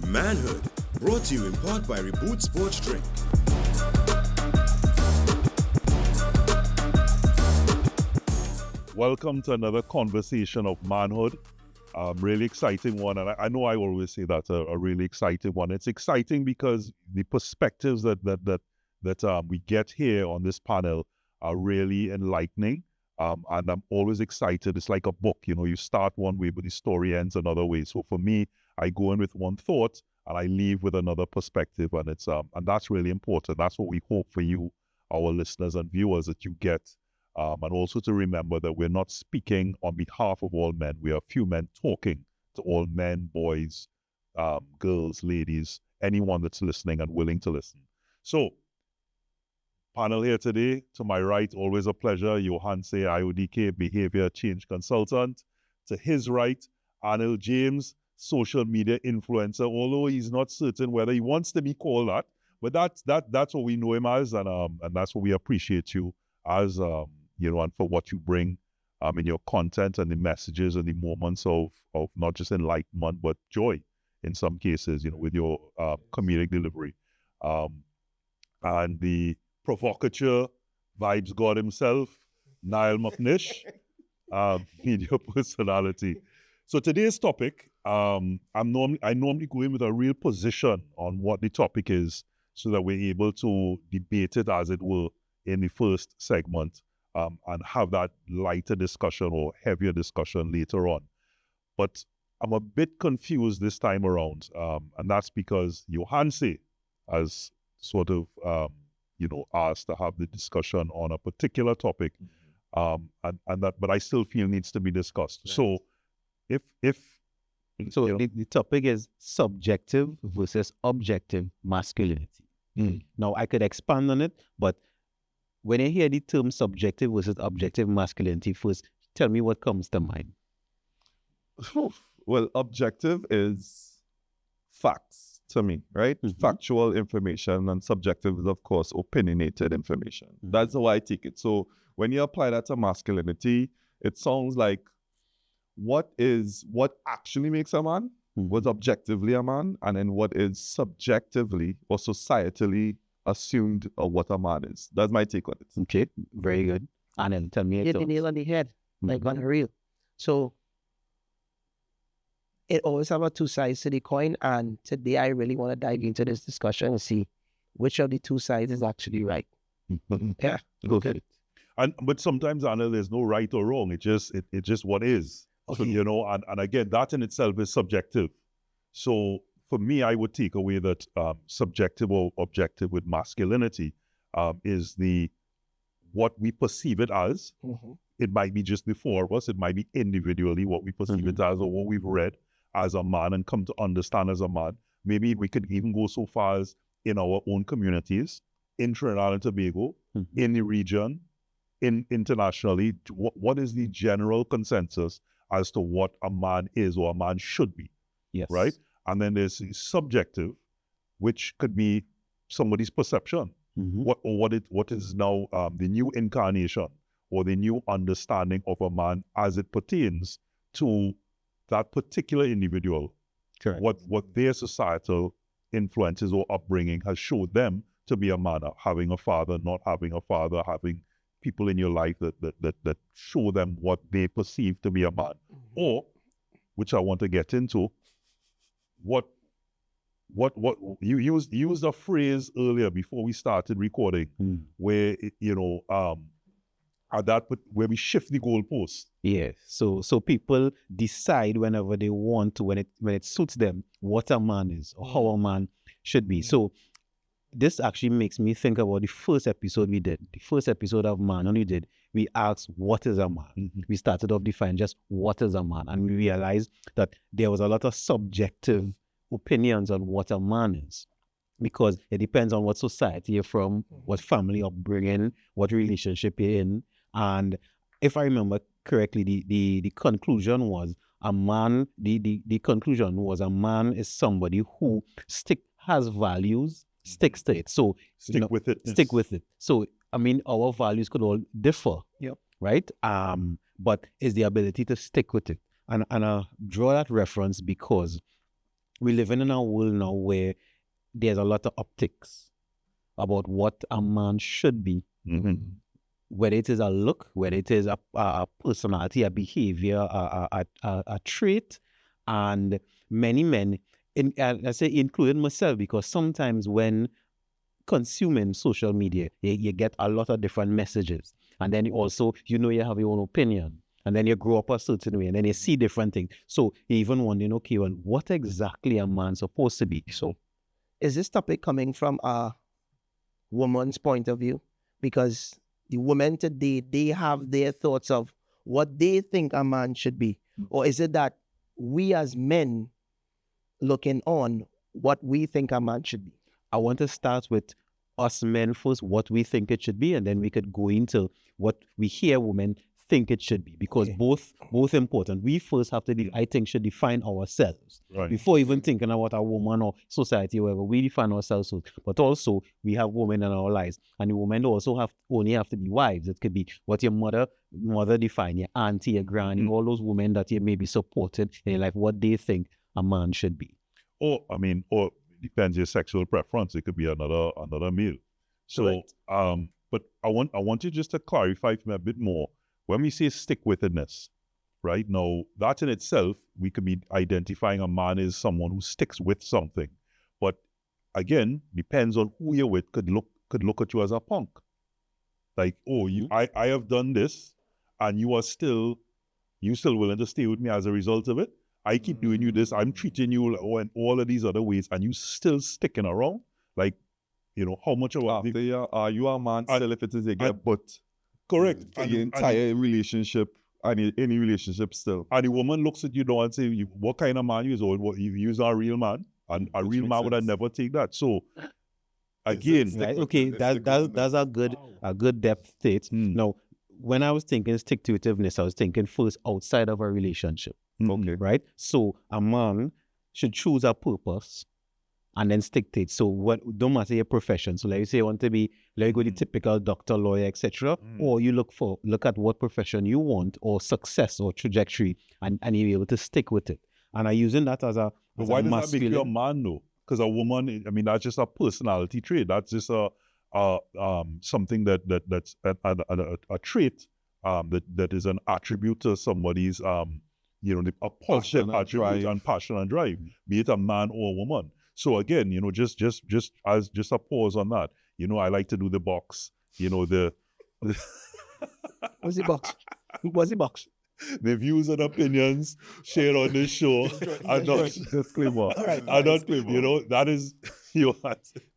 Manhood, brought to you in part by Reboot Sports Drink. Welcome to another conversation of manhood. Really exciting one, and I know I always say that's a really exciting one. It's exciting because the perspectives that we get here on this panel are really enlightening, and I'm always excited. It's like a book, you start one way, but the story ends another way. So for me, I go in with one thought and I leave with another perspective, and it's and that's really important. That's what we hope for you, our listeners and viewers, that you get. And also to remember that we're not speaking on behalf of all men. We are a few men talking to all men, boys, girls, ladies, anyone that's listening and willing to listen. So, panel here today, to my right, always a pleasure, Johanse IODK, Behavior Change Consultant. To his right, Anil James, social media influencer, although he's not certain whether he wants to be called that, but that's what we know him as, and that's what we appreciate you as, and for what you bring in your content and the messages and the moments of not just enlightenment, but joy in some cases, with your comedic delivery. And the provocateur, vibes god himself, Niall McNish, media personality. So today's topic, I normally go in with a real position on what the topic is so that we're able to debate it, as it were, in the first segment. And have that lighter discussion or heavier discussion later on. But I'm a bit confused this time around, and that's because Johanse has sort of, asked to have the discussion on a particular topic, but I still feel needs to be discussed. Right. So, the topic is subjective versus objective masculinity. Now, I could expand on it, but when I hear the term subjective versus objective masculinity, first, tell me what comes to mind. Well, objective is facts to me, right? Mm-hmm. Factual information, and subjective is, of course, opinionated information. Mm-hmm. That's how I take it. So when you apply that to masculinity, it sounds like what actually makes a man, what's objectively a man, and then what is subjectively or societally assumed of what a man is. That's my take on it. Okay, very good. And then tell me, hit the nail on the head, like on a reel. So it always have two sides to the coin, and today I really want to dive into this discussion and see which of the two sides is actually right. Yeah, okay. But sometimes, Anil, there's no right or wrong. It's just what is. Okay. So, and again, that in itself is subjective. So for me, I would take away that subjective or objective with masculinity is what we perceive it as. Mm-hmm. It might be just the four of us. It might be individually what we perceive it as, or what we've read as a man and come to understand as a man. Maybe we could even go so far as in our own communities, in Trinidad and Tobago, in the region, internationally. What is the general consensus as to what a man is or a man should be? Yes. Right? And then there's the subjective, which could be somebody's perception, what is now the new incarnation or the new understanding of a man as it pertains to that particular individual. Correct. What their societal influences or upbringing has showed them to be a man, having a father, not having a father, having people in your life that show them what they perceive to be a man. Or, which I want to get into, what you used a phrase earlier before we started recording, where where we shift the goalpost. Yeah. So people decide whenever they want to, when it suits them, what a man is or how a man should be. So this actually makes me think about the first episode we did. The first episode of Man Only did, we asked, what is a man? Mm-hmm. We started off defining just what is a man. And we realized that there was a lot of subjective opinions on what a man is, because it depends on what society you're from, what family upbringing, what relationship you're in. And if I remember correctly, the conclusion was a man, the conclusion was a man is somebody who has values, sticks to it. So stick with it. Stick with it. So I mean, our values could all differ. Yep. Right? But it's the ability to stick with it. And I draw that reference because we're living in a world now where there's a lot of optics about what a man should be, whether it is a look, whether it is a personality, a behavior, a trait, and many men, I say including myself, because sometimes when consuming social media, you get a lot of different messages, and then also you have your own opinion, and then you grow up a certain way, and then you see different things. So you even wondering, okay, well, what exactly a man supposed to be? So is this topic coming from a woman's point of view? Because the women today, they have their thoughts of what they think a man should be. Or is it that we as men looking on what we think a man should be? I want to start with us men first, what we think it should be, and then we could go into what we hear women think it should be, because both important. We first have to, I think, should define ourselves before even thinking about a woman or society or whatever. We define ourselves first, but also we have women in our lives, and the women also only have to be wives. It could be what your mother define, your auntie, your granny, all those women that you may be supported in your life, what they think a man should be. Or depends your sexual preference. It could be another male. So, but I want you just to clarify for me a bit more. When we say stick-withedness, right? Now, that in itself, we could be identifying a man as someone who sticks with something. But again, depends on who you're with, could look at you as a punk. Like, I have done this, and you still willing to stay with me as a result of it. I keep doing you this, I'm treating you in all of these other ways, and you still sticking around. Like, how much of are you a man still if it is a get but correct for the entire relationship and any relationship still. And the woman looks at you now and say, what kind of man you is, or what you a real man, and a real man would have never take that. So again, right? Okay, that's a good depth state. Now, when I was thinking stick-to-itiveness, I was thinking first outside of a relationship. Okay. Right? So a man should choose a purpose and then stick to it. So don't matter your profession. So like you say you want to be, like go the typical doctor, lawyer, etc. Or you look at what profession you want, or success or trajectory, and you're able to stick with it. And I'm using that as a but why does that make you a man though? Because a woman, that's just a personality trait. That's just something that's a trait that is an attribute to somebody's a positive attribute and passion and drive, be it a man or a woman. So again, just a pause on that. I like to do the box. What's the box? What's the box? The views and opinions shared on this show are not disclaimer. Are not, that is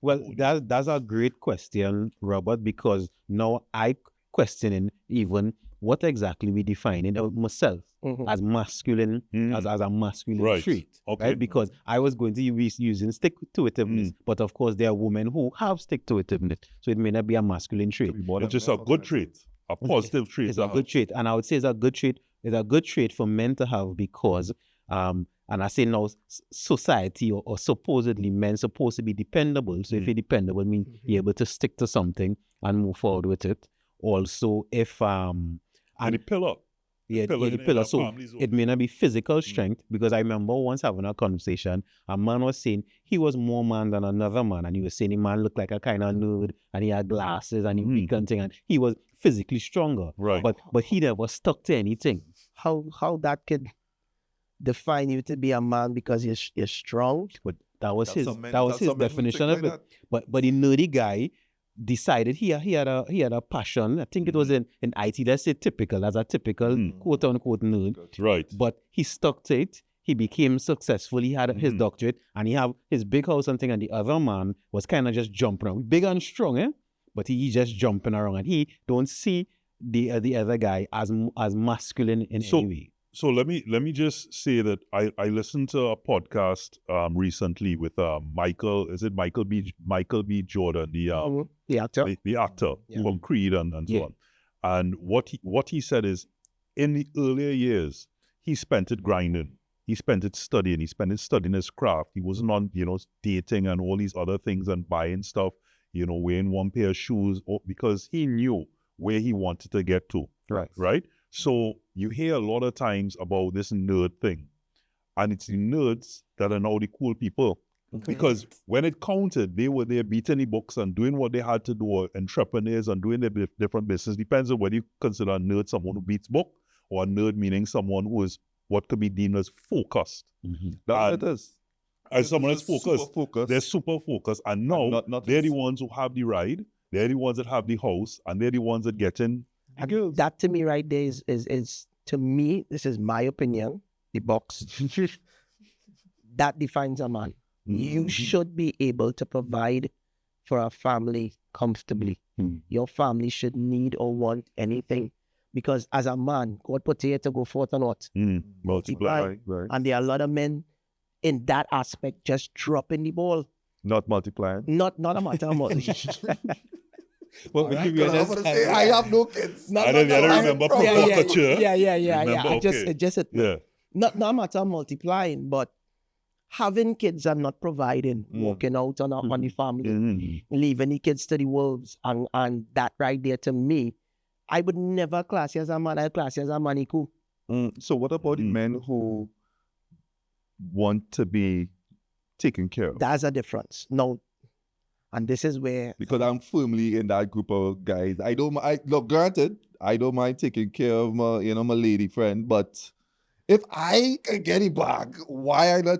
Well, that's a great question, Robert, because now I questioning even what exactly we define in myself as masculine, as a masculine trait. Okay. Right? Because I was going to use using stick-to-itiveness, but of course there are women who have stick-to-itiveness, so it may not be a masculine trait. It's just a good trait, a positive trait. It's a good trait, and I would say it's a good trait. It's a good trait for men to have because, and I say now, society or supposedly men supposed to be dependable. So if you're dependable, means you're able to stick to something and move forward with it. Also, if and the pillar. Yeah, the pillar. So it may not be physical strength, because I remember once having a conversation, a man was saying he was more man than another man, and he was saying the man looked like a kind of nerd, and he had glasses, and he weak and thing, and he was physically stronger. Right. But he never stuck to anything. How that could define you to be a man because you're strong? But that was his definition of it. But the nerdy guy decided he had a passion. I think it was in IT. Let's say typical, as a typical quote unquote nerd. Right. But he stuck to it. He became successful. He had his doctorate, and he had his big house and thing. And the other man was kind of just jumping around, big and strong, but he just jumping around, and he don't see the other guy as masculine in any way. So let me just say that I listened to a podcast recently with Michael B. Jordan, the actor, from Creed and so on. And what he said is, in the earlier years, he spent it grinding. He spent it studying. He spent it studying his craft. He wasn't on, dating and all these other things and buying stuff, wearing one pair of shoes, because he knew where he wanted to get to. Right. Right? So you hear a lot of times about this nerd thing. and it's the nerds that are now the cool people. Because when it counted, they were there beating the books and doing what they had to do, or entrepreneurs and doing their different business. Depends on whether you consider a nerd someone who beats book, or a nerd meaning someone who is what could be deemed as focused. That it is. As someone that's focused, Super focused. they're super focused. And now not they're the ones who have the ride, they're the ones that have the house, and they're the ones that get in. And that to me right there is to me, this is my opinion, the box. That defines a man. You should be able to provide for a family comfortably. Your family should need or want anything. Because as a man, God put you here to go forth and what? Multiply. Right. And there are a lot of men in that aspect just dropping the ball. Not multiplying. Not a matter of money. Well, I have no kids. I don't remember provocateur. Yeah. Remember, okay. Not a matter of multiplying, but having kids and not providing, walking out on the family, leaving the kids to the wolves, and that right there to me, I would never class you as a man. I'd class you as a man equal. So what about the men who want to be taken care of? That's a difference. No. And this is where... Because I'm firmly in that group of guys. Look, granted, I don't mind taking care of my lady friend, but if I can get it back, why I not,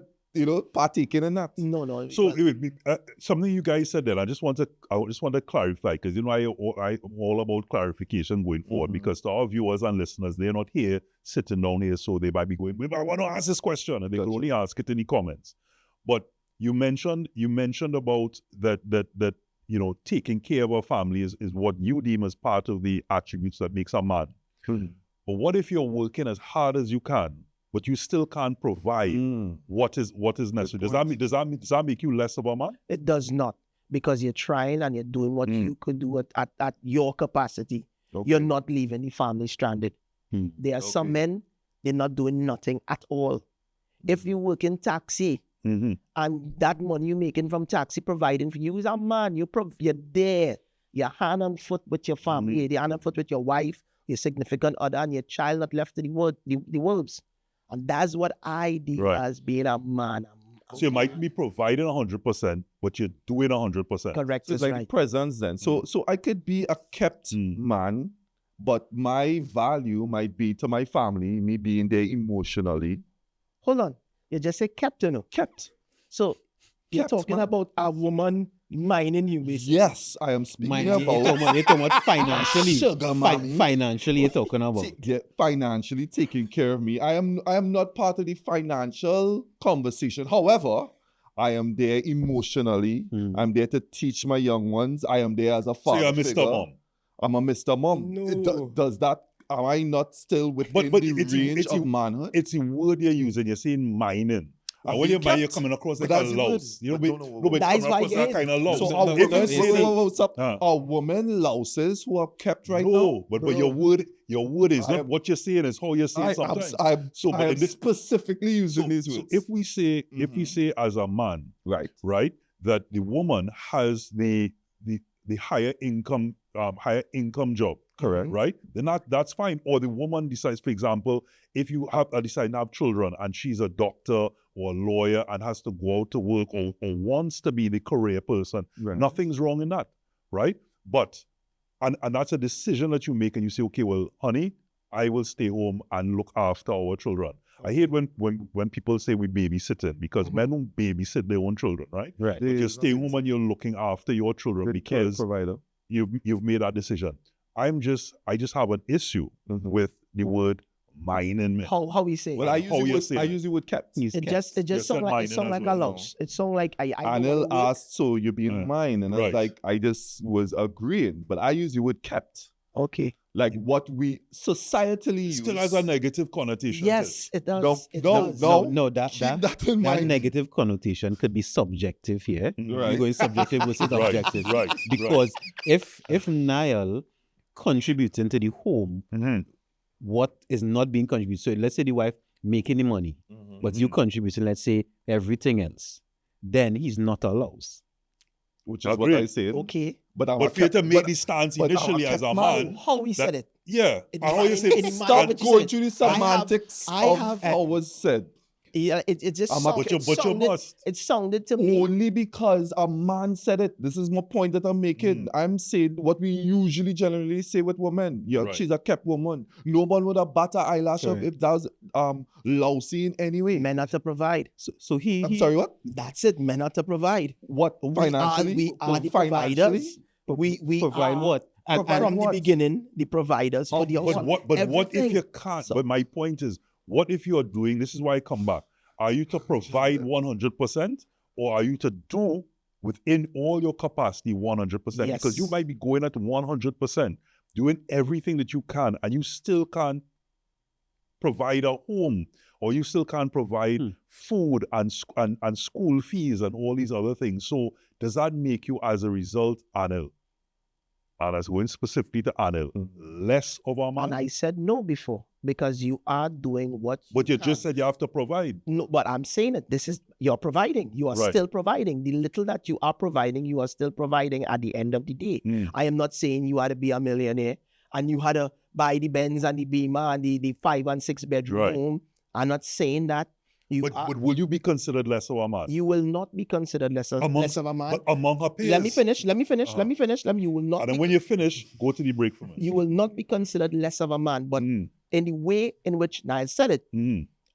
partaking in that? No. So something you guys said there, I just want to clarify, because I'm all about clarification going forward, because to our viewers and listeners, they're not here sitting down here, so they might be going, I want to ask this question, and they can only ask it in the comments. But you mentioned about that taking care of a family is what you deem as part of the attributes that makes a man. But what if you're working as hard as you can, but you still can't provide what is necessary? Does that make you less of a man? It does not, because you're trying and you're doing what you could do at your capacity. Okay. You're not leaving the family stranded. There are some men, they're not doing nothing at all. If you work in taxi, and that money you're making from taxi providing for you is a man, you're there. You're hand and foot with your family, you're hand and foot with your wife, your significant other, and your child not left to the wolves. And that's what I deem as being a man. So you might be providing 100%, but you're doing 100%. Correct. So it's like presence then. So I could be a kept man, but my value might be to my family, me being there emotionally. Hold on. You just say kept, Kept. So you're talking about a woman mining you, basically. Yes, I am speaking about... You're talking about financially. Sugar mommy. Financially, you're talking about. Financially taking care of me. I am not part of the financial conversation. However, I am there emotionally. I'm there to teach my young ones. I am there as a father. So you're Mr. Mom. I'm a Mr. Mom. No. Does that... Am I not still within the range of manhood? It's a word you're using. You're saying mining. And when you mine, you're coming across like a louse. Nobody's coming across that kind of louse. So are women louses who are kept right now? No, but your word is not what you're saying, is how you're saying sometimes. I'm specifically using these words. So if we say as a man, right, that the woman has the higher income job, correct, right? Then that's fine. Or the woman decides, for example, if you decide to have children and she's a doctor or a lawyer and has to go out to work or wants to be the career person, nothing's wrong in that, right? But and that's a decision that you make, and you say, okay, well, honey, I will stay home and look after our children. I hate when people say we babysitting, because men don't babysit their own children, right? Right. But you're staying home and you're looking after your children because provider. You've made that decision. I just have an issue with the word mining men. How we say? Well, I use the word kept. It just sounds like a louse. It sounds like I Anil asked, so you're being mine, and I just was agreeing, but I use the word kept. Okay. Like what we societally use. Still has a negative connotation. Yes, it does. No, that in mind. negative connotation could be subjective here. You're going subjective versus objective. Right. Because if Niall contributing to the home, what is not being contributed? So let's say the wife making the money, but you contributing, let's say, everything else, then he's not a louse. Which is what I said. Okay. But for you to make the stance initially as a man. How we said it. Yeah. How you say Stop going through the semantics of how was said. Yeah, it just But you must. it sounded to me. Only because a man said it. This is my point that I'm making. I'm saying what we usually generally say with women. Yeah, Right. she's a kept woman. No one would have bat her eyelash up if that was lousy in any way. Men are to provide. So he I'm sorry, what? That's it. Men are to provide. What financially? We are the Financially? providers. We provide are what? And from the what? beginning the providers for the house. But what if Everything. you can't? But my point is, what if you're doing, this is why I come back. Are you to provide 100% or are you to do within all your capacity 100%? Yes. Because you might be going at 100%, doing everything that you can, and you still can't provide a home, or you still can't provide food and school fees and all these other things. So does that make you, as a result, Anil, and as going specifically to Anil, less of a man? And I said no before because you are doing what. But you can. just said you have to provide. No, but I'm saying it. This is you're providing. You are Right. still providing. The little that you are providing, you are still providing at the end of the day. I am not saying you had to be a millionaire and you had to buy the Benz and the Beamer and the 5 and 6 bedroom Right. home. I'm not saying that. But will you be considered less of a man? You will not be considered less of a man. But among her peers. Let me finish. You will not. And then when you finish, go to the break for me. You will not be considered less of a man. But in the way in which Niall said it,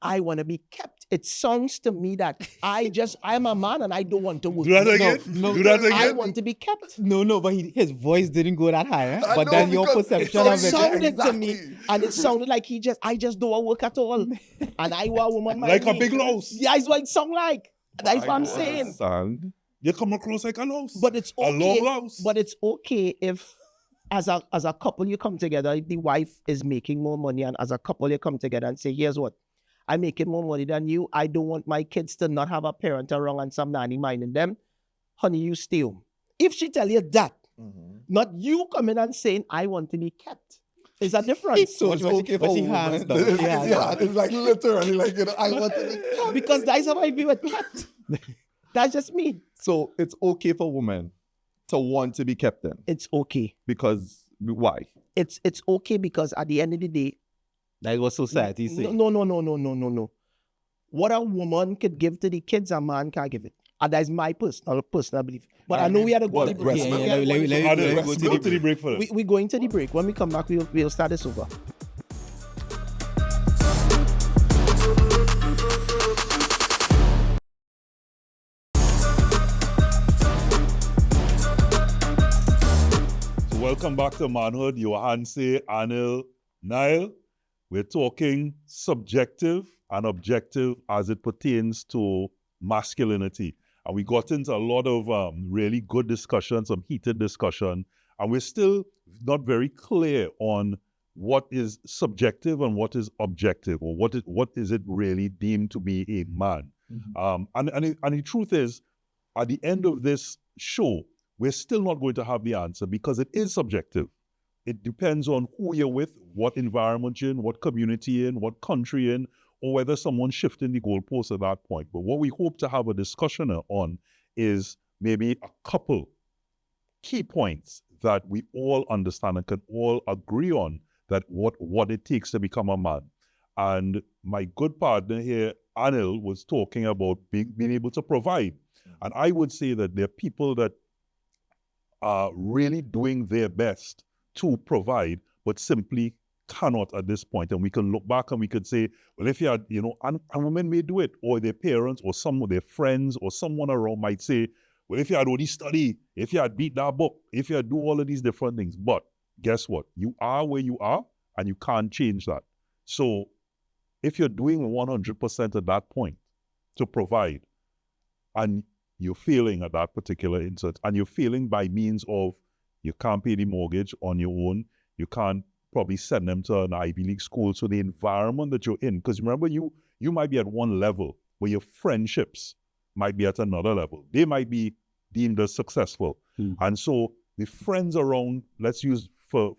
I want to be kept. It sounds to me that I'm a man and I don't want to work. Do that again? no, Do that again? I want to be kept. No, but his voice didn't go that high. I But know, then your because perception it of It it. sounded to me, Exactly. and it sounded like I just don't want to work at all. And I want a woman Like a me. big louse. Yeah, that's what it sound like. That's what I'm saying. Understand. You come across like a louse. But it's A okay. long louse. But it's okay if, as a couple, you come together. If the wife is making more money, and as a couple, you come together and say, "Here's what, I'm making more money than you. I don't want my kids to not have a parent around and some nanny minding them. Honey, you stay home." If she tell you that, not you coming and saying, "I want to be kept," there's a difference. So it's okay for but she women. has though. She has Yeah, it's like literally like, I want to be. Because that's how I view it. Kept. That's just me. So it's okay for women to want to be kept in It's okay. because why? It's okay because at the end of the day, That's what society says. no. What a woman could give to the kids, a man can't give it. And that's my personal belief. But I know we had to go Well, to the break. breast Yeah, milk. yeah, let me Anil, go go to the break for us. We're going to the break. When we come back, we'll start this over. So welcome back to Manhood. Johanse, Anil, Niall. We're talking subjective and objective as it pertains to masculinity. And we got into a lot of really good discussion, some heated discussion, and we're still not very clear on what is subjective and what is objective, or what is it really deemed to be a man. And the truth is, at the end of this show, we're still not going to have the answer because it is subjective. It depends on who you're with, what environment you're in, what community you're in, what country you're in, or whether someone's shifting the goalposts at that point. But what we hope to have a discussion on is maybe a couple key points that we all understand and can all agree on, that what it takes to become a man. And my good partner here, Anil, was talking about being able to provide. And I would say that there are people that are really doing their best to provide, but simply cannot at this point. And we can look back and we could say, well, if you had, and women may do it, or their parents, or some of their friends, or someone around might say, well, if you had only study, if you had beat that book, if you had do all of these different things. But guess what? You are where you are, and you can't change that. So if you're doing 100% at that point to provide, and you're failing at that particular insert, and you're failing by means of you can't pay the mortgage on your own, you can't probably send them to an Ivy League school. So the environment that you're in, because remember, you might be at one level, but your friendships might be at another level. They might be deemed as successful. And so the friends around, let's use for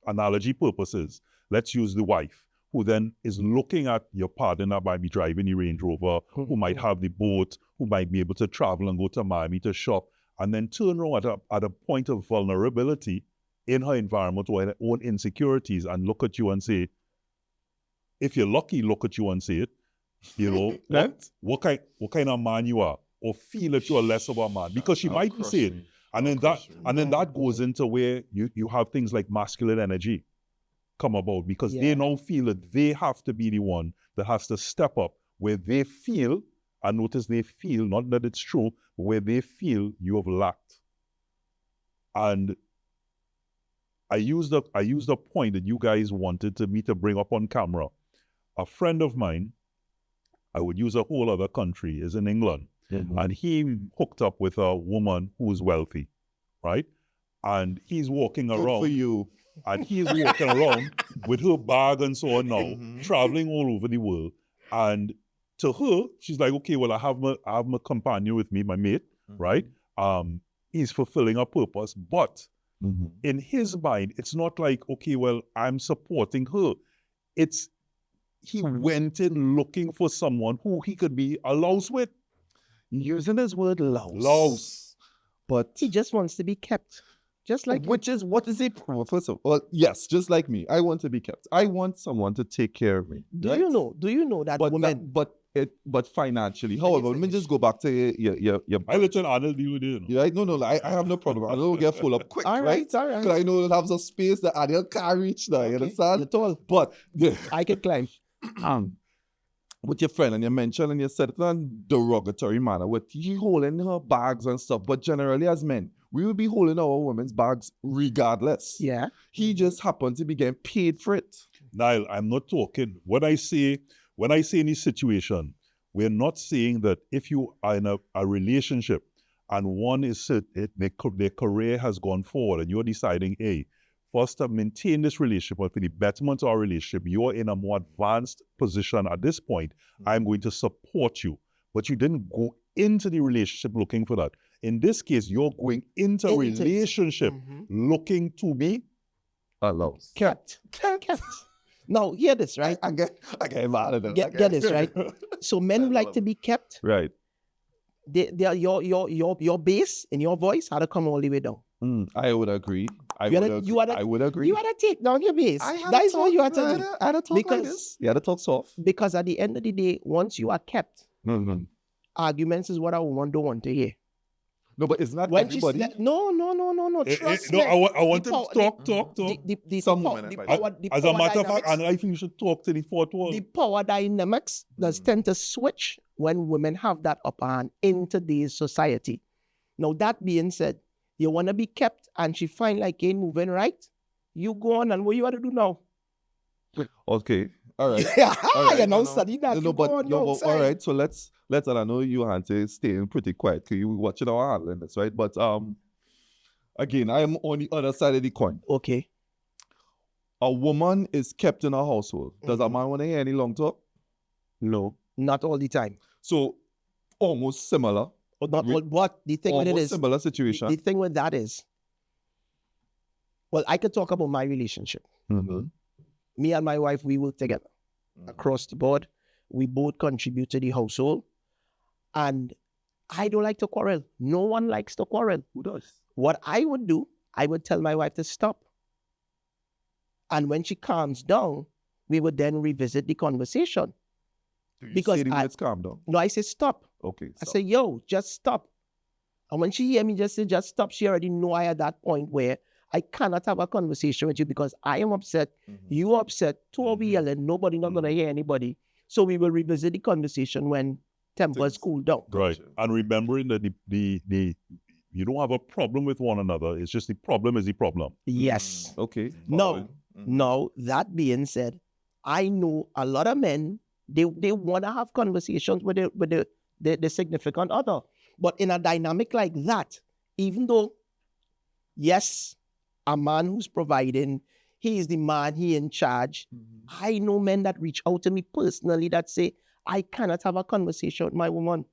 analogy purposes, let's use the wife, who then is looking at your partner that might be driving the Range Rover, who might have the boat, who might be able to travel and go to Miami to shop, and then turn around at a point of vulnerability in her environment or in her own insecurities and look at you and say, if you're lucky, look at you and say it, you know, what kind of man you are, or feel that you're less of a man, because she mightn't say it. And then that goes into where you have things like masculine energy come about, because they now feel that they have to be the one that has to step up where they feel, and notice they feel, not that it's true, but where they feel you have lacked. And I used a point that you guys wanted me to bring up on camera. A friend of mine, I would use a whole other country, is in England. And he hooked up with a woman who's wealthy, right? And he's walking around. For you. And he's walking around with her bag and so on now, traveling all over the world. And to her, she's like, okay, well, I have my companion with me, my mate, right? He's fulfilling a purpose. But in his mind, it's not like, okay, well, I'm supporting her. It's, he went in looking for someone who he could be a louse with. Using this word louse. Louse. But He just wants to be kept. Just like what is it? Well, first of all, yes, just like me. I want to be kept. I want someone to take care of me. Do right? you know that women? But financially. However, let me just go back to your I let Anil deal with it. Yeah, no, I have no problem. I don't get full up quick, all right. Because I know it has a space that Anil can't reach now, you understand? You're tall. But I can climb. with your friend, and you mentioned and you said it in a derogatory manner with you holding her bags and stuff, but generally as men, we will be holding our women's bags regardless. Yeah. He just happened to be getting paid for it. Niall, I'm not talking, when I say in this situation, we're not saying that if you are in a relationship and one is their career has gone forward and you're deciding, hey, first to maintain this relationship or for the betterment of our relationship, you're in a more advanced position at this point, I'm going to support you. But you didn't go into the relationship looking for that. In this case, you're going into a relationship looking to be Allowed. Kept. Now, hear this, right? I get mad at them. Get this, right? So men who like to be kept, Right. they are your bass and your voice had to come all the way down. I would agree. I would agree. You had to take down your bass. That is what you had to do. I had to talk like this. You had to talk soft. Because at the end of the day, once you are kept, arguments is what a woman don't want to hear. No, but it's not When everybody. No. Trust me. I want to talk. Some women, As a matter of fact, and I think you should talk to the fourth wall. the power dynamics does tend to switch when women have that upper hand in today's society. Now, that being said, you want to be kept and she find like ain't moving right, you go on and what you want to do now? Okay. All right. You know, study that. All right. So let's and I know you Auntie staying pretty quiet because you watching our handling this, right? But again, I am on the other side of the coin. Okay. A woman is kept in a household. Does a man want to hear any long talk? No. Not all the time. So almost similar. But not all, what the thing with it Almost is, similar situation. the thing with that is, well, I could talk about my relationship. Me and my wife, we work together across the board. We both contribute to the household. And I don't like to quarrel. No one likes to quarrel. Who does? What I would do, I would tell my wife to stop. And when she calms down, we would then revisit the conversation. Because let's calm down. No, I say stop. Okay. I say, yo, just stop. And when she hear me just say, just stop, she already know I at that point where I cannot have a conversation with you because I am upset, you are upset, two of you yelling, nobody not going to hear anybody. So we will revisit the conversation when tempers cool down. Right. And remembering that the you don't have a problem with one another. It's just the problem is the problem. Yes. Okay. Now, that being said, I know a lot of men, they want to have conversations with the significant other. But in a dynamic like that, even though, yes, a man who's providing, he is the man, he in charge. I know men that reach out to me personally that say, I cannot have a conversation with my woman.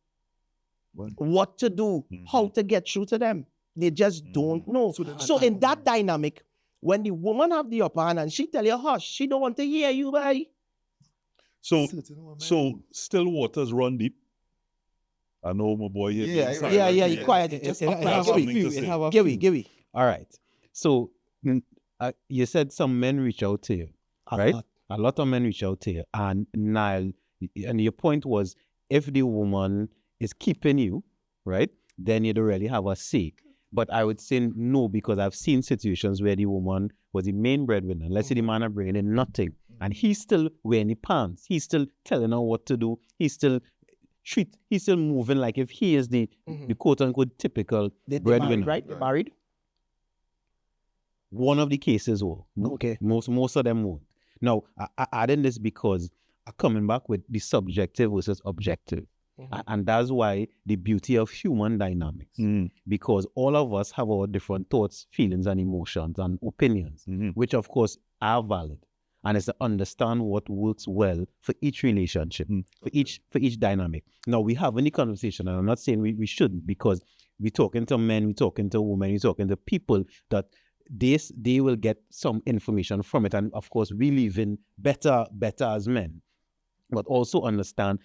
What to do, how to get through to them. They just don't know. So in that dynamic, when the woman have the upper hand and she tell you, hush, she don't want to hear you, bye. So still waters run deep. I know my boy here. Yeah, you quiet. Just Give me. All right. So You said some men reach out to you, A right? lot. A lot of men reach out to you. And Niall, and your point was, if the woman is keeping you, right, then you don't really have a say. But I would say no, because I've seen situations where the woman was the main breadwinner. Let's say the man are bringing in nothing, and he's still wearing the pants. He's still telling her what to do. He's still moving like if he is the quote unquote typical They breadwinner. married, right? They married? One of the cases were. Okay. Most of them won't. Now, I adding this because I'm coming back with the subjective versus objective. And that's why the beauty of human dynamics. Because all of us have our different thoughts, feelings, and emotions and opinions, which of course are valid. And it's to understand what works well for each relationship, for each dynamic. Now, we have any conversation, and I'm not saying we shouldn't, because we're talking to men, we're talking to women, we're talking to people that they will get some information from it. And of course, we live in better as men, but also understand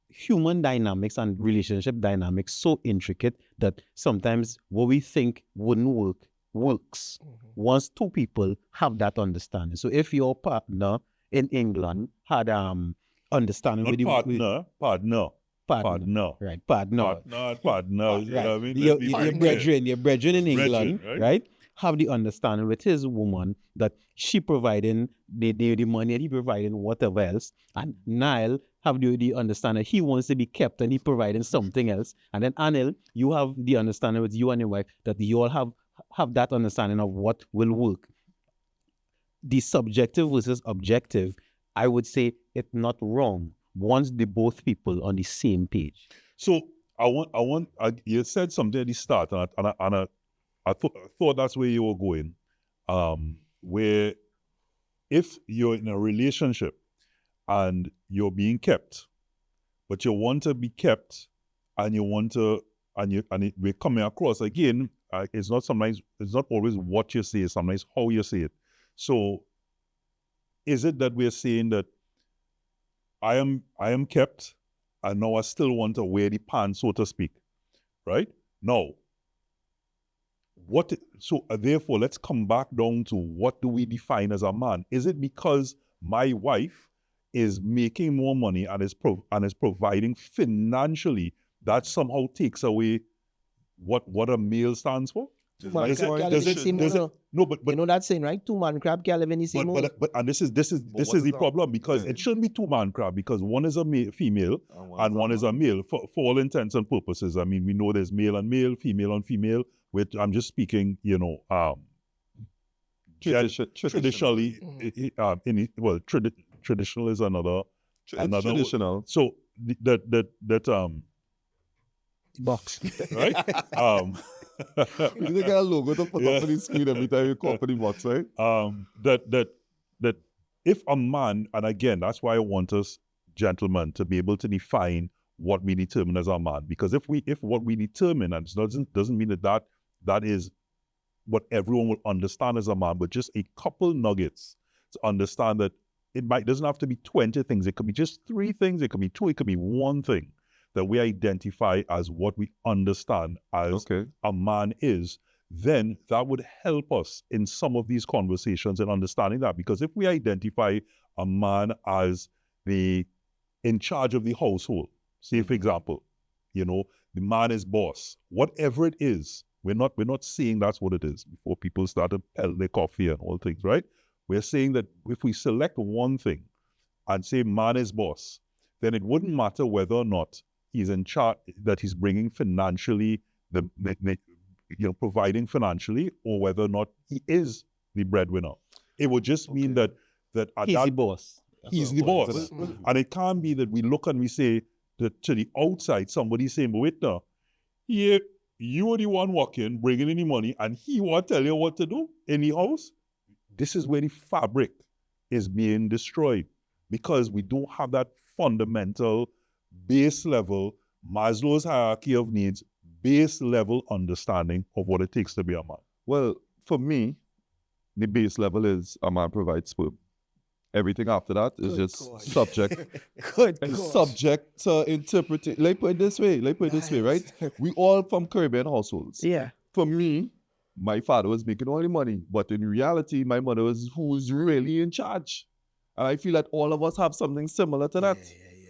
human dynamics and relationship dynamics so intricate that sometimes what we think wouldn't work works once two people have that understanding. So if your partner in England had understanding Not with partner. right, partner. You know what I mean? Your Let's be clear. your brethren in England, Brethren, right? Have the understanding with his woman that she providing the money and he providing whatever else, and Niall have the understanding he wants to be kept and he providing something else, and then Anil, you have the understanding with you and your wife that you all have that understanding of what will work. The subjective versus objective, I would say it's not wrong once the both people on the same page. So you said something at the start, and I thought that's where you were going, where if you're in a relationship and you're being kept, but you want to be kept, and we're coming across again. It's not always what you say, sometimes how you say it. So, is it that we're saying that I am kept, and now I still want to wear the pants, so to speak, right? No. Therefore, let's come back down to what do we define as a man? Is it because my wife is making more money and is providing financially that somehow takes away what a male stands for? Two man Does crab it- can't does live in it- the same does hole. No, but You know that saying, right? Two man crab can't live in the same hole. but and this is the problem, because it shouldn't be two man crab, because one is a female and one is a male for all intents and purposes. I mean, we know there's male and male, female and female. Which I'm just speaking, traditionally. Traditional is another. Traditional. So that Box. right. You think a logo to put up on the screen every time you call for the box, right? That if a man, and again, that's why I want us gentlemen to be able to define what we determine as a man, because if what we determine, and it doesn't mean that is what everyone will understand as a man, but just a couple nuggets to understand that it doesn't have to be 20 things. It could be just 3 things. It could be 2. It could be 1 thing that we identify as what we understand as a man is. Then that would help us in some of these conversations and understanding that. Because if we identify a man as in charge of the household, say for example, the man is boss, whatever it is, we're not saying that's what it is before people start to pelt their coffee and all things, right? We're saying that if we select one thing and say man is boss, then it wouldn't matter whether or not he's in charge, that he's bringing financially, providing financially, or whether or not he is the breadwinner. It would just mean that He's the boss. He's the boss. And it can't be that we look and we say that to the outside, somebody's saying, but wait now, yeah, you are the one working, bringing in the money, and he want to tell you what to do in the house. This is where the fabric is being destroyed, because we don't have that fundamental, base level, Maslow's hierarchy of needs, base level understanding of what it takes to be a man. Well, for me, the base level is a man provides sperm. Everything after that is just subject. Subject to interpretation. Let me put it this way, right? We all from Caribbean households. Yeah. For me, my father was making all the money, but in reality, my mother was who's really in charge. And I feel that all of us have something similar to that.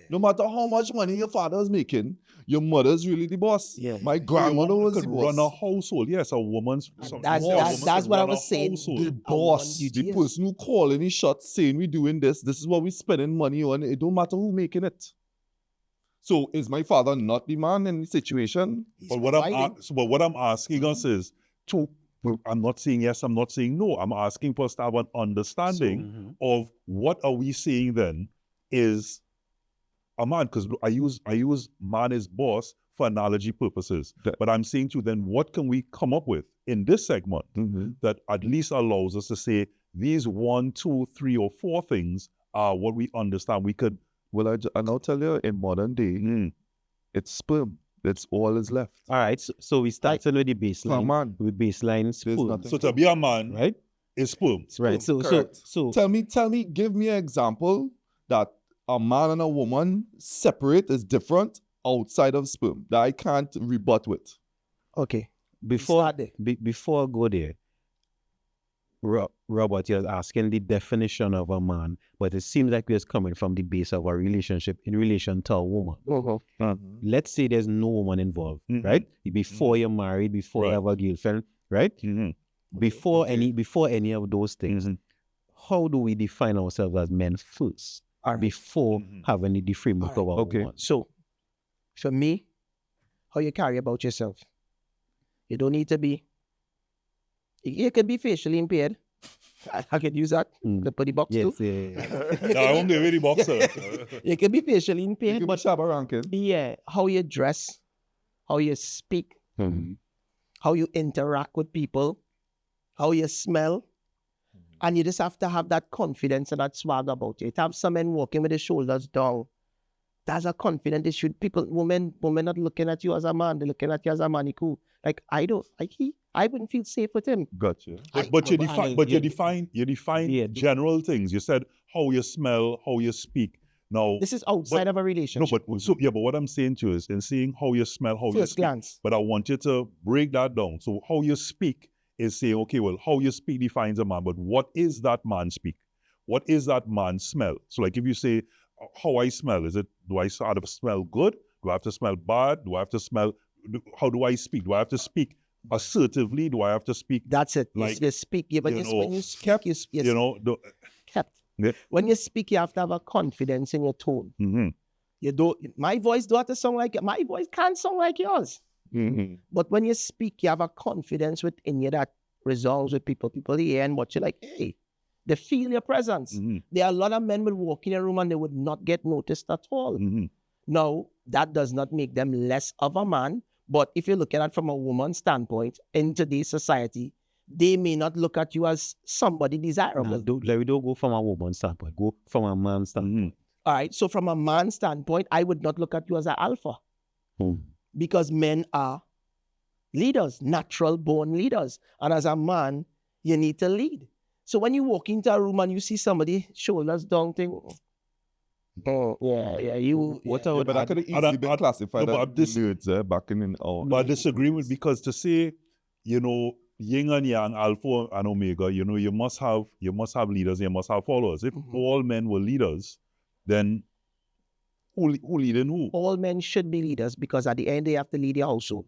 No matter how much money your father was making, your mother's really the boss. Yeah. My grandmother was could the run a boss. household. Yes, a woman's. That's what I was saying. The A woman boss, duty, the yes. person who calling the shots, saying we doing this is what we spending money on. It don't matter who making it. So is my father not the man in the situation? But what I'm asking us is I'm not saying yes, I'm not saying no. I'm asking for us to have an understanding of what are we saying then is a man, because I use man is boss for analogy purposes. But I'm saying to then what can we come up with in this segment that at least allows us to say these 1, 2, 3, or 4 things are what we understand we could. Well, and I'll tell you, in modern day, it's sperm. That's all is left. All right, so we started with the baseline. Come on. With baseline sperm. nothing. So to be a man, Right? is sperm. Right. So Correct. so Tell me, give me an example that a man and a woman separate is different outside of sperm that I can't rebut with. Okay. before Start there. before I go there, Robert, you're asking the definition of a man, but it seems like we're coming from the base of a relationship in relation to a woman. Let's say there's no woman involved, right? Before you're married, before you have a girlfriend, right? Before any of those things, how do we define ourselves as men first? Before having the framework of our woman? So, for me, how you carry about yourself. You don't need to be. You can be facially impaired. I could use that. The put the box too. No, I won't be a really boxer. You can be facially impaired, But but Shabba ranking. yeah, how you dress, how you speak, how you interact with people, how you smell, and you just have to have that confidence and that swag about you. You have some men walking with their shoulders down. That's a confident issue. Women not looking at you as a man, they're looking at you as a man. Cool. Like I wouldn't feel safe with him. Gotcha. But you define general things. You said how you smell, how you speak. Now This is outside of a relationship. but what I'm saying to you is in seeing how you smell, how you First speak. glance. But I want you to break that down. So how you speak is saying, okay, well, how you speak defines a man, but what is that man speak? What is that man smell? So like if you say how I smell, do I sort of smell good? Do I have to smell bad? Do I have to smell, how do I speak? Do I have to speak assertively? Do I have to speak? That's it. Like, you speak. Yeah, but when you speak, when you speak, you have to have a confidence in your tone. You don't. My voice don't have to sound like my voice can't sound like yours. But when you speak, you have a confidence within you that resounds with people. People hear and watch you like, hey, they feel your presence. There are a lot of men will walk in a room and they would not get noticed at all. Now, that does not make them less of a man. But if you look at it from a woman's standpoint, in today's society, they may not look at you as somebody desirable. We don't go from a woman's standpoint. Go from a man's standpoint. All right. So from a man's standpoint, I would not look at you as an alpha. Because men are leaders, natural born leaders. And as a man, you need to lead. So when you walk into a room and you see somebody shoulders down, think, you. But that could have easily been classified as nerds back in our. But I disagree with, because to say, yin and yang, alpha and omega, you must have leaders, you must have followers. If all men were leaders, then who leading who? All men should be leaders because at the end they have to lead your household.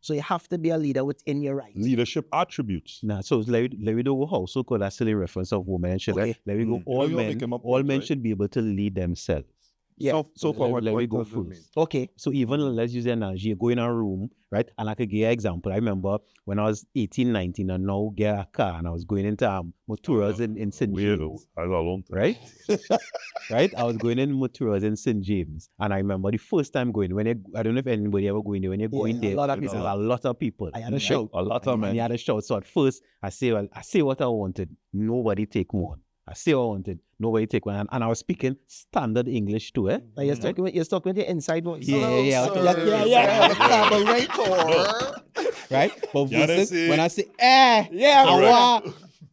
So you have to be a leader within your right. Leadership attributes. Nah, so let me do go household because that's still a reference of women. Okay. Let me go. All men should be able to lead themselves. Yeah. So for what let me go does it mean? first. Okay. So even let's use the analogy, you go in a room, right? And I could give you an example. I remember when I was 18, 19 and now get a car and I was going into Moturas in St. James. That's a long time. Right? Right? I was going in Moturas in St. James. And I remember the first time going, I don't know if anybody ever go in there, when you go in there, a lot of there's people. a lot of people. I had a shout. A lot of men. And you had a shout. So at first, I say what I wanted. Nobody take one. I say what I wanted. Nobody take one. And I was speaking standard English too, eh? You're talking with your inside voice. Yeah. Right? But when I say,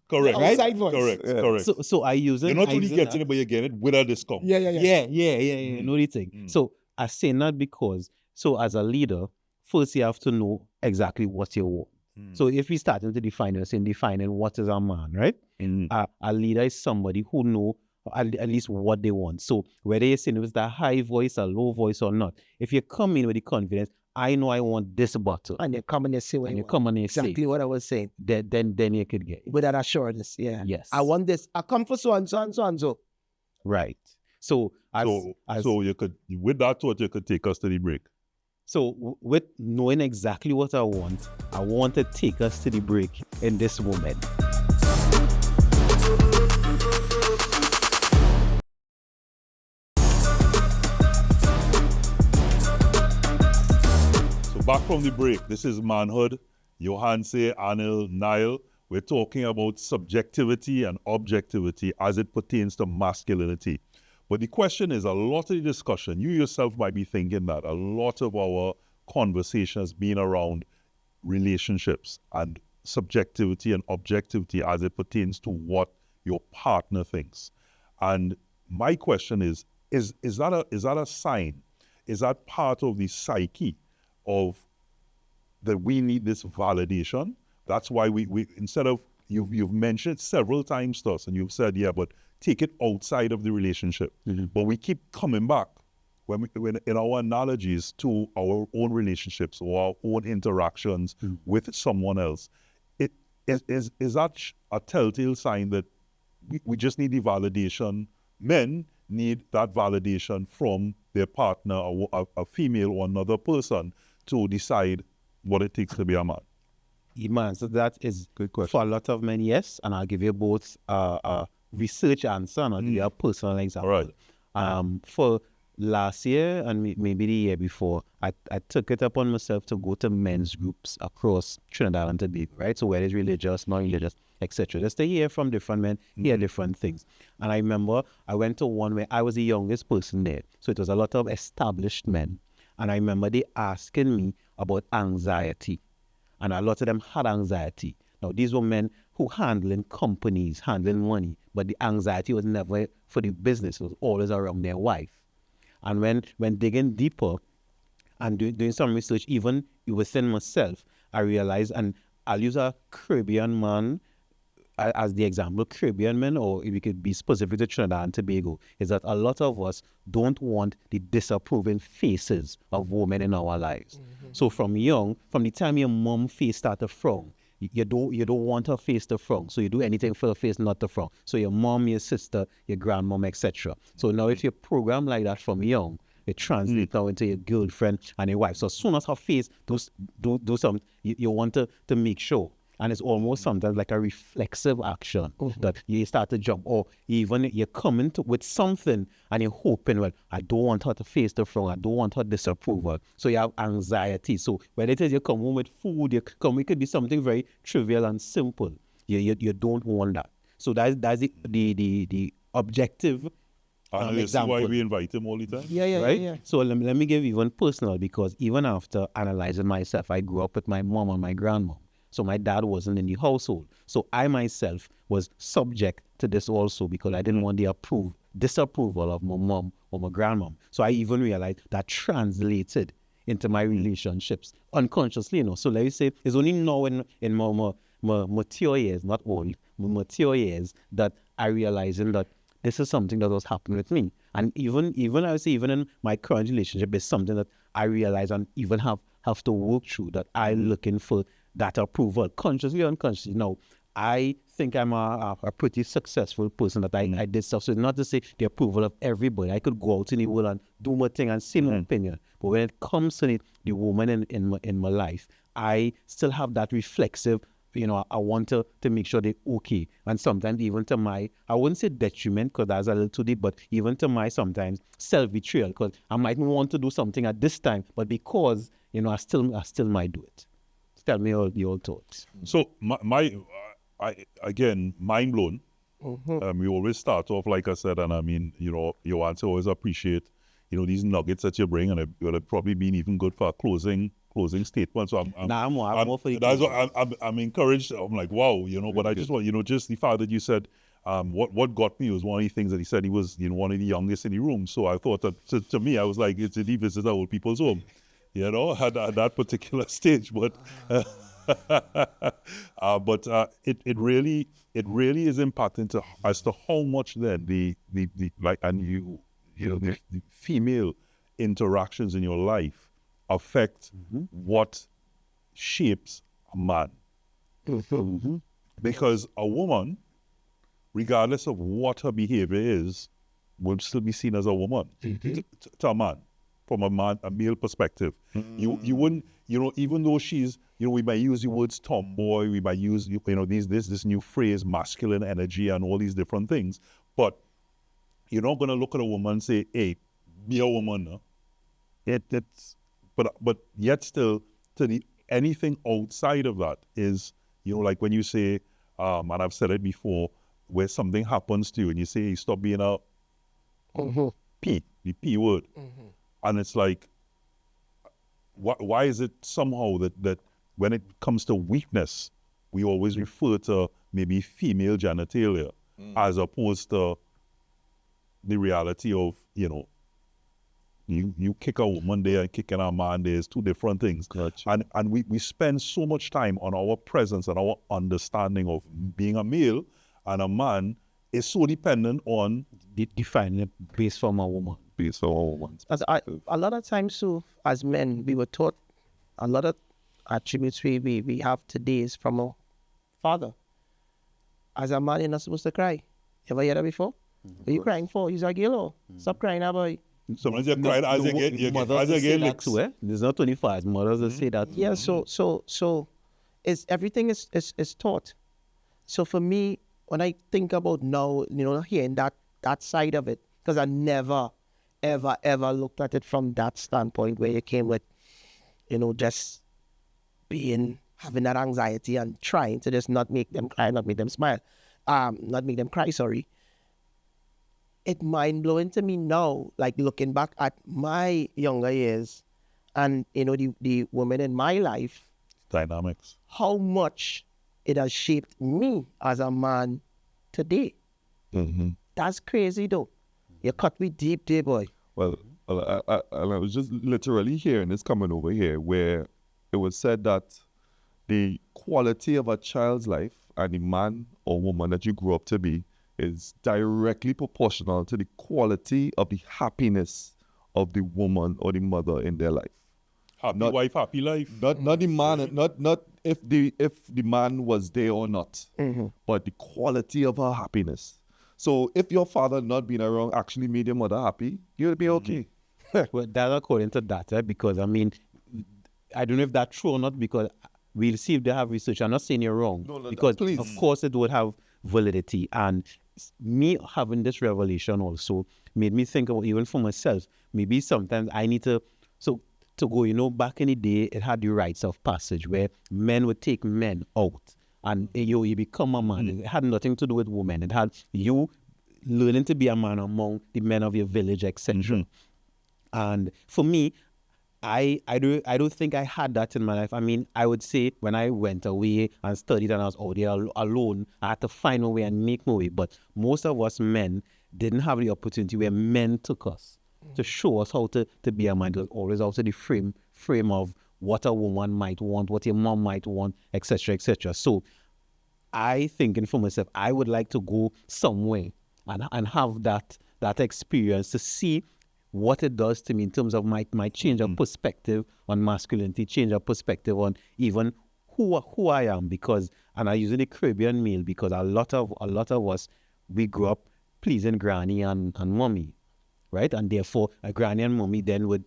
Correct. Right? Outside voice. Correct. So I use it. You're not only getting it, but you're getting it with a discount. Yeah. Know the thing. So I say not because, so as a leader, first you have to know exactly what you want. So if we starting to define us in defining what is a man, right? A leader is somebody who know at least what they want. So whether you're saying it was that high voice, a low voice or not, if you come in with the confidence, I know I want this bottle. And you come and you say what And you you want. come and you Exactly say, what I was saying. then you could get it. With that assurance, yeah. Yes. I want this. I come for so and so and so and so. Right. So So you could, with that thought, you could take us to the break. So with knowing exactly what I want to take us to the break in this moment. So back from the break, this is Manhood. Johanse, Anil, Nile. We're talking about subjectivity and objectivity as it pertains to masculinity. But the question is, a lot of the discussion, you yourself might be thinking that a lot of our conversation has been around relationships and subjectivity and objectivity as it pertains to what your partner thinks. And my question is that a sign? Is that part of the psyche of that we need this validation? That's why we instead of, you've mentioned several times to us and you've said, yeah, but take it outside of the relationship. But we keep coming back when in our analogies to our own relationships or our own interactions with someone else. Is that a telltale sign that we just need the validation? Men need that validation from their partner, or a female or another person, to decide what it takes to be a man. Man, so that is Good question. for a lot of men, yes, and I'll give you both a research answer and I'll give you a personal example. All right. For last year and maybe the year before, I took it upon myself to go to men's groups across Trinidad and Tobago, right? So whether it's religious, non-religious, etc. Just to hear from different men, hear different things. And I remember I went to one where I was the youngest person there. So it was a lot of established men. And I remember they asking me about anxiety. And a lot of them had anxiety. Now, these were men who handling companies, handling money, but the anxiety was never for the business. It was always around their wife. And when digging deeper and doing some research, even within myself, I realized, and I'll use a Caribbean man as the example, Caribbean men, or if we could be specific to Trinidad and Tobago, is that a lot of us don't want the disapproving faces of women in our lives. So from the time your mom face start to frown, you don't want her face to frown. So you do anything for her face not to frown. So your mom, your sister, your grandmom, etc. So now if you program like that from young, it translates now into your girlfriend and your wife. So as soon as her face do something, you want to make sure. And it's almost sometimes like a reflexive action that you start to jump, or even you're coming with something and you're hoping, well, I don't want her to face the front, I don't want her disapproval. So you have anxiety. So whether it is you come home with food, it could be something very trivial and simple. You don't want that. So that's the objective And this is why we invite him all the time. Yeah. So let me give even personal, because even after analyzing myself, I grew up with my mom and my grandmom. So my dad wasn't in the household. So I myself was subject to this also, because I didn't want the disapproval of my mom or my grandmom. So I even realized that translated into my relationships unconsciously, So let me say, it's only now in my mature years, not old, my mature years, that I realizing that this is something that was happening with me. And even I would say, even in my current relationship, it's something that I realize and even have to work through, that I'm looking for that approval, consciously or unconsciously. Now, I think I'm a pretty successful person, that I did stuff. So not to say the approval of everybody. I could go out in the world and do my thing and say my opinion. But when it comes to the woman in my life, I still have that reflexive, I want to make sure they're okay. And sometimes even to my, I wouldn't say detriment, because that's a little too deep, but even to my sometimes self-betrayal, because I might want to do something at this time, but because, I still might do it. Tell me all your thoughts. So I again, mind blown. We always start off, like I said, and I mean, your answer always appreciate, these nuggets that you bring, and it would have probably been even good for a closing statement. So I'm more for the I'm encouraged. I'm like, wow, but I just want, just the fact that you said, what got me was one of the things that he said he was, one of the youngest in the room. So I thought that to me, I was like, it's a visit old people's home. At that particular stage, but It really is important as to how much then the like, and the female interactions in your life affect what shapes a man. Because a woman, regardless of what her behavior is, will still be seen as a woman to a man, from a male perspective. You wouldn't, even though she's, we might use the words tomboy, we might use, this new phrase, masculine energy and all these different things, but you're not going to look at a woman and say, hey, be a woman. No? But yet still, anything outside of that is, like when you say, and I've said it before, where something happens to you and you say, hey, stop being a P, the P word. And it's like, why is it somehow that when it comes to weakness, we always refer to maybe female genitalia as opposed to the reality of, you kick a woman there and kicking a man there is two different things. Gotcha. And we spend so much time on our presence and our understanding of being a male and a man is so dependent on Defining it based from a woman. Based on a woman. A lot of times too, as men, we were taught a lot of attributes we have today is from our father. As a man, you're not supposed to cry. You ever hear that before? What are you crying for? You're a girl. Stop crying, boy. sometimes you cry as you get licks. There's not 25 mothers that say that. Yeah, so it's everything is taught. So for me, when I think about now, hearing that side of it, because I never, ever looked at it from that standpoint where you came with, just having that anxiety and trying to just not make them cry, not make them smile, not make them cry, sorry. It's mind-blowing to me now, like looking back at my younger years and, the women in my life. Dynamics. How much it has shaped me as a man today. Mm-hmm. That's crazy, though. You cut me deep, dear boy. Well, I was just literally hearing this coming over here where it was said that the quality of a child's life and the man or woman that you grew up to be is directly proportional to the quality of the happiness of the woman or the mother in their life. Happy wife, happy life. Not the man, not if the man was there or not, but the quality of her happiness. So if your father not being around actually made your mother happy, you'll be okay. Well, that's according to data, because I don't know if that's true or not, because we'll see if they have research. I'm not saying you're wrong, because please. Of course it would have validity. And me having this revelation also made me think about, even for myself, maybe sometimes I need to go, back in the day, it had the rites of passage where men would take men out and you become a man. It had nothing to do with women. It had you learning to be a man among the men of your village, etc. And for me, I don't think I had that in my life. I would say when I went away and studied and I was out there alone, I had to find a way and make my way. But most of us men didn't have the opportunity where men took us to show us how to be a man. It was always also the frame of what a woman might want, what your mom might want, etc., etc. So I thinking for myself, I would like to go somewhere and have that experience to see what it does to me in terms of my change of perspective on masculinity, change of perspective on even who I am, because, and I use the Caribbean male, because a lot of us, we grew up pleasing granny and mommy, right? And therefore a granny and mommy then would,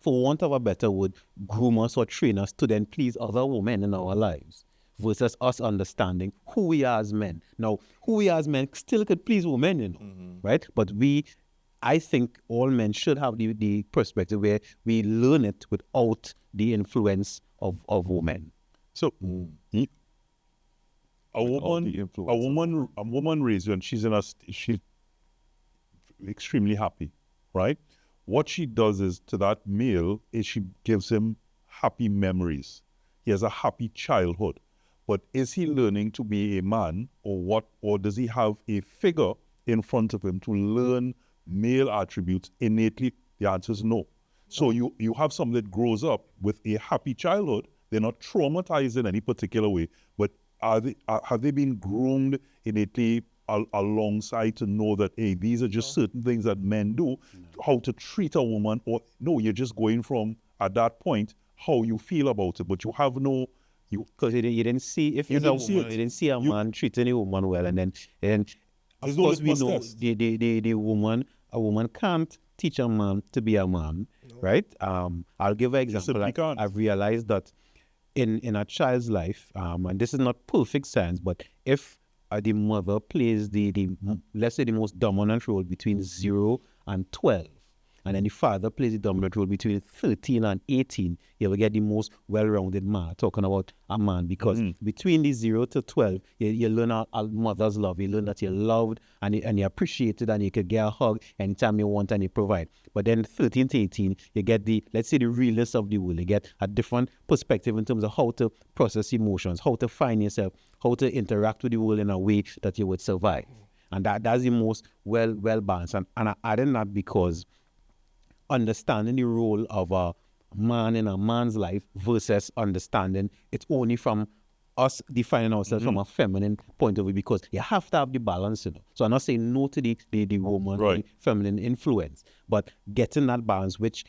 for want of a better word, groom us or train us to then please other women in our lives, versus us understanding who we are as men. Now, who we are as men still could please women, right? But I think all men should have the perspective where we learn it without the influence of women. So a woman raised you and she's extremely happy, right? What she does is to that male is she gives him happy memories. He has a happy childhood. But is he learning to be a man, or does he have a figure in front of him to learn male attributes innately? The answer is no. So you have somebody that grows up with a happy childhood, they're not traumatized in any particular way, but have they been groomed innately alongside to know that, hey, these are just certain things that men do, how to treat a woman, or no, you're just going from at that point how you feel about it, but you have no because you didn't see if You it's a didn't see woman, it. you didn't see a man treating a woman well, and of There's no course we know litmus test. the a woman can't teach a man to be a man, right? I'll give an example. simply can't. I've realized that in a child's life, and this is not perfect science, but if the mother plays let's say the most dominant role between 0 and 12, and then the father plays the dominant role between 13 and 18, you will get the most well-rounded man, talking about a man, because between the 0 to 12, you learn a mother's love. You learn that you're loved and you're appreciated, and you could get a hug anytime you want and you provide. But then 13 to 18, you get let's say the realness of the world. You get a different perspective in terms of how to process emotions, how to find yourself, how to interact with the world in a way that you would survive. And that's the most well balanced. And I added that because understanding the role of a man in a man's life versus understanding it's only from us defining ourselves from a feminine point of view, because you have to have the balance, So I'm not saying no to the woman, Right. the feminine influence, but getting that balance, which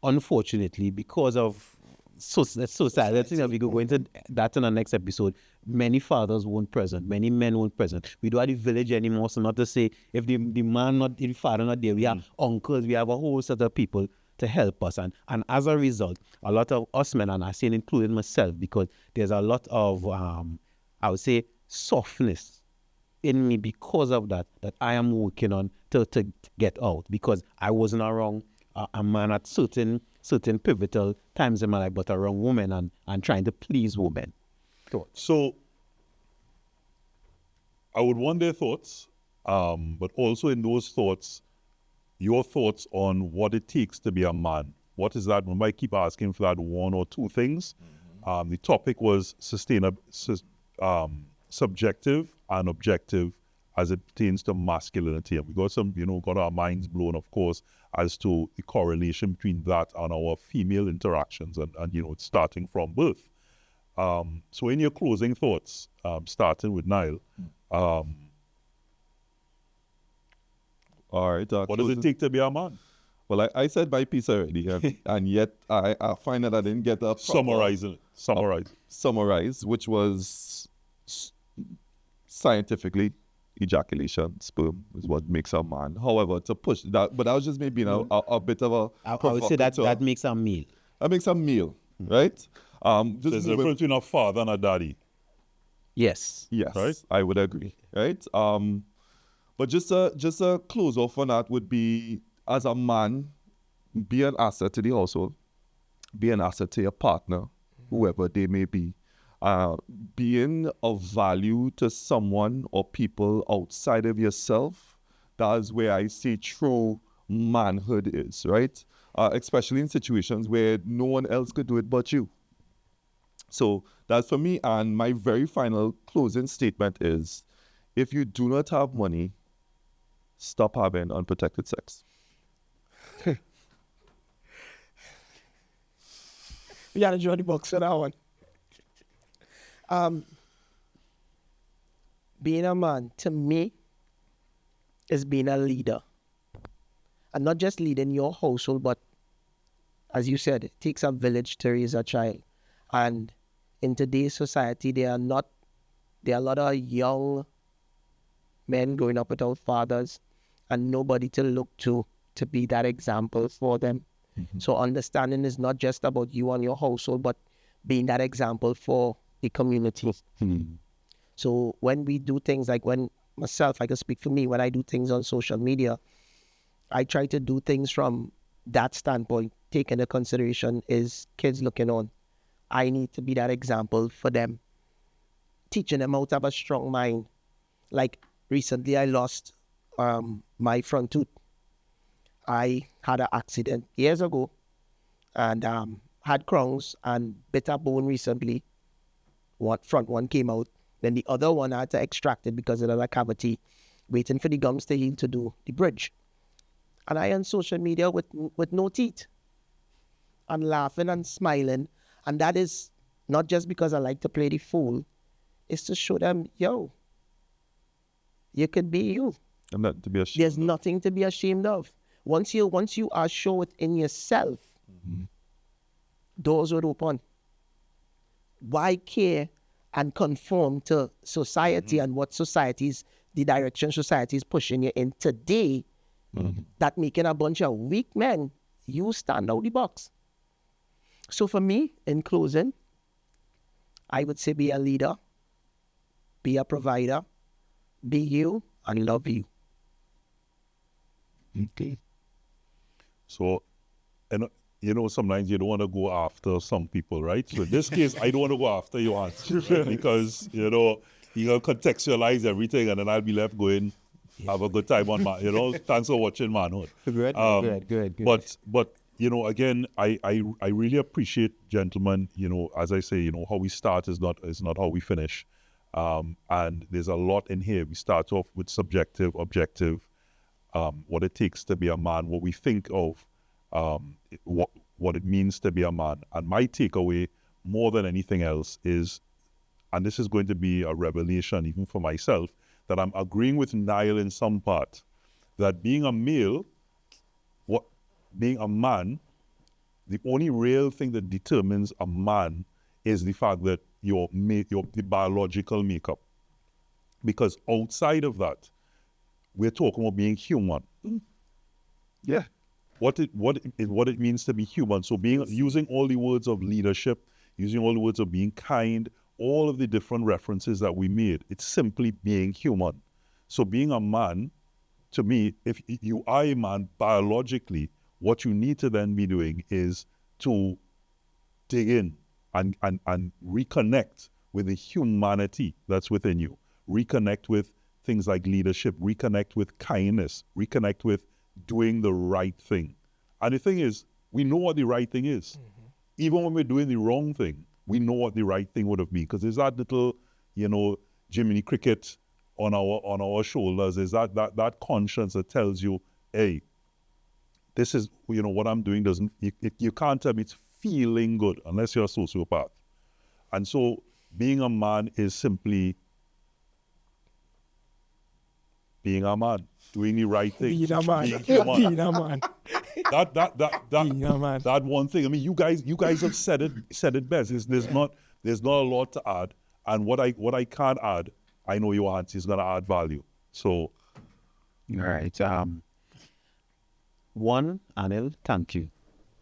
unfortunately, because of society, I think that we could go into that in the next episode. Many fathers weren't present, many men weren't present. We don't have the village anymore, so not to say if the man not, if the father not there, we have uncles, we have a whole set of people to help us, and as a result, a lot of us men, and I say including myself, because there's a lot of I would say softness in me because of that I am working on to get out, because I wasn't around a man at certain pivotal times in my life, but around women and trying to please women. So I would want their thoughts, but also in those thoughts, your thoughts on what it takes to be a man. What is that? Remember, I keep asking for that one or two things. The topic was subjective and objective as it pertains to masculinity. And we got our minds blown, of course, as to the correlation between that and our female interactions and it's starting from birth. So in your closing thoughts, starting with Niall, All right. what does it take to be a man? Well, I said my piece already, and yet I find that I didn't get a proper summarize, which was scientifically ejaculation, sperm is what makes a man. However, to push that, but I was just maybe a bit of a I would say that makes a meal. That makes a meal, right? Just There's a difference between a father and a daddy. Yes. Yes, Right? I would agree, right? But just a close off on that would be, as a man, be an asset to the household, be an asset to your partner, whoever they may be. Being of value to someone or people outside of yourself, that's where I see true manhood is, right? Especially in situations where no one else could do it but you. So that's for me. And my very final closing statement is, if you do not have money, stop having unprotected sex. We gotta draw the box for that one. Being a man, to me, is being a leader. And not just leading your household, but as you said, it takes a village to raise a child. And in today's society, there are a lot of young men growing up without fathers and nobody to look to be that example for them. So understanding is not just about you and your household, but being that example for the community. So when we do things like when myself, I can speak for me, when I do things on social media, I try to do things from that standpoint, taking into consideration is kids looking on. I need to be that example for them, teaching them how to have a strong mind. Like recently I lost my front tooth. I had an accident years ago and had crowns and bit a bone recently. Front one came out. Then the other one I had to extract it because it had a cavity, waiting for the gums to heal to do the bridge. And I on social media with no teeth and laughing and smiling. And that is not just because I like to play the fool, is to show them, yo, you could be you. And not to be ashamed. There's nothing to be ashamed of. Once you are sure within yourself, doors would open. Why care and conform to society and what the direction society is pushing you in today, that making a bunch of weak men, you stand out the box. So for me, in closing, I would say be a leader, be a provider, be you, and love you. Okay. So, and sometimes you don't want to go after some people, right? So in this case, I don't want to go after you, Hans, because, you're going to contextualize everything, and then I'll be left going, have a good time on thanks for watching Manhood. Good. But again, I really appreciate, gentlemen, as I say, how we start is not how we finish. And there's a lot in here. We start off with subjective, objective, what it takes to be a man, what we think of, what it means to be a man. And my takeaway, more than anything else, is, and this is going to be a revelation even for myself, that I'm agreeing with Niall in some part, that being a male, being a man, the only real thing that determines a man is the fact that the biological makeup. Because outside of that, we're talking about being human. Yeah. What it means to be human. So using all the words of leadership, using all the words of being kind, all of the different references that we made, it's simply being human. So being a man, to me, if you are a man biologically, what you need to then be doing is to dig in and reconnect with the humanity that's within you. Reconnect with things like leadership, reconnect with kindness, reconnect with doing the right thing. And the thing is, we know what the right thing is. Even when we're doing the wrong thing, we know what the right thing would have been. Because there's that little, Jiminy Cricket on our shoulders. There's that conscience that tells you, hey, this is, what I'm doing doesn't, you can't tell me it's feeling good unless you're a sociopath. And so being a man is simply being a man, doing the right thing. Being a man. Being human. Being a man. Being a man. That one thing. I mean, you guys have said it best. There's not a lot to add. And what I can't add, I know your auntie is gonna add value. So, All right. One, Anil, thank you.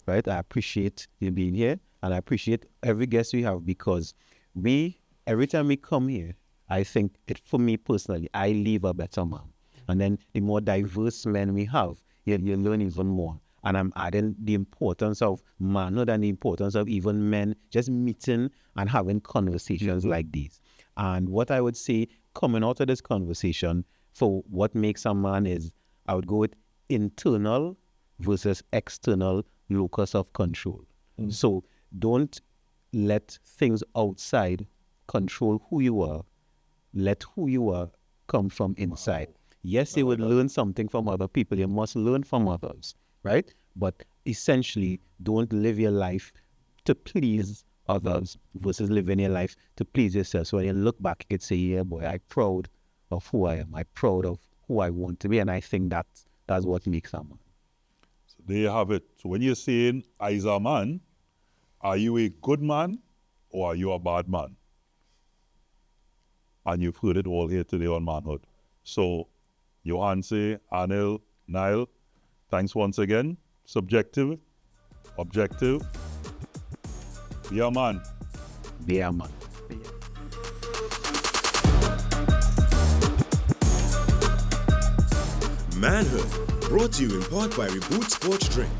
Right, I appreciate you being here, and I appreciate every guest we have, because every time we come here, I think for me personally, I leave a better man. And then the more diverse men we have, you learn even more. And I'm adding the importance of manhood and the importance of even men just meeting and having conversations like these. And what I would say coming out of this conversation for what makes a man is, I would go with internal versus external locus of control. So don't let things outside control who you are. Let who you are come from inside. Yes, you would learn something from other people. You must learn from others, right? But essentially, don't live your life to please others versus living your life to please yourself. So when you look back, you could say, yeah, boy, I'm proud of who I am. I'm proud of who I want to be. And I think that's what makes a man. So there you have it. So when you're saying, I's a man, are you a good man or are you a bad man? And you've heard it all here today on Manhood. So, Johanse, Anil, Niall, thanks once again. Subjective, objective, be a man. Be a man. Manhood, brought to you in part by Reboot Sports Drink.